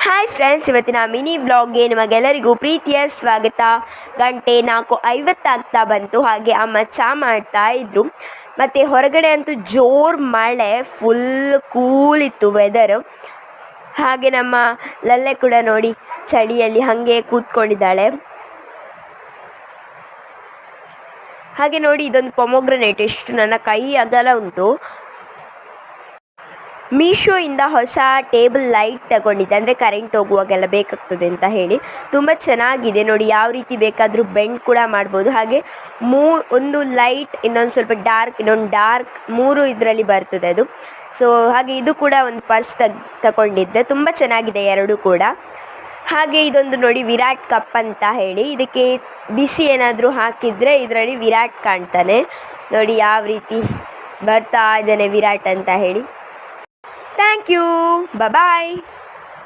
Hi friends, ಇವತ್ತಿನ mini ವ್ಲಾಗ್ಗೆ ನಿಮಗೆಲ್ಲರಿಗೂ ಪ್ರೀತಿಯ ಸ್ವಾಗತ. ಗಂಟೆ 4:50 ಆಗ್ತಾ ಬಂತು. ಹಾಗೆ ಅಮ್ಮ ಚಹಾ ಮಾಡ್ತಾ ಇದ್ರು. ಮತ್ತು ಹೊರಗಡೆ ಅಂತೂ ಜೋರು ಮಳೆ, ಫುಲ್ ಕೂಲ್ ಇತ್ತು ವೆದರು. ಹಾಗೆ ನಮ್ಮ ಲಲ್ಲೆ ಕೂಡ ನೋಡಿ ಚಳಿಯಲ್ಲಿ ಹಾಗೆ ಕೂತ್ಕೊಂಡಿದ್ದಾಳೆ. ಹಾಗೆ ನೋಡಿ, ಇದೊಂದು ಪೊಮೊಗ್ರನೇಟ್ ಎಷ್ಟು ನನ್ನ ಕೈ ಅಗಲ ಉಂಟು. ಮೀಶೋಯಿಂದ ಹೊಸ ಟೇಬಲ್ ಲೈಟ್ ತಗೊಂಡಿದ್ದೆ, ಅಂದರೆ ಕರೆಂಟ್ ಹೋಗುವಾಗೆಲ್ಲ ಬೇಕಾಗ್ತದೆ ಅಂತ ಹೇಳಿ. ತುಂಬ ಚೆನ್ನಾಗಿದೆ ನೋಡಿ, ಯಾವ ರೀತಿ ಬೇಕಾದರೂ ಬೆಂಡ್ ಕೂಡ ಮಾಡ್ಬೋದು. ಹಾಗೆ ಒಂದು ಲೈಟ್, ಇನ್ನೊಂದು ಸ್ವಲ್ಪ ಡಾರ್ಕ್, ಇನ್ನೊಂದು ಡಾರ್ಕ್, 3 ಇದರಲ್ಲಿ ಬರ್ತದೆ ಅದು. ಸೊ ಹಾಗೆ ಇದು ಕೂಡ ಒಂದು ಪರ್ಸ್ ತಗೊಂಡಿದ್ದೆ, ತುಂಬ ಚೆನ್ನಾಗಿದೆ ಎರಡು ಕೂಡ. ಹಾಗೆ ಇದೊಂದು ನೋಡಿ ವಿರಾಟ್ ಕಪ್ ಅಂತ ಹೇಳಿ, ಇದಕ್ಕೆ ಬಿಸಿ ಏನಾದರೂ ಹಾಕಿದರೆ ಇದರಲ್ಲಿ ವಿರಾಟ್ ಕಾಣ್ತಾನೆ ನೋಡಿ, ಯಾವ ರೀತಿ ಬರ್ತಾ ಇದ್ದಾನೆ ವಿರಾಟ್ ಅಂತ ಹೇಳಿ. Thank you, bye.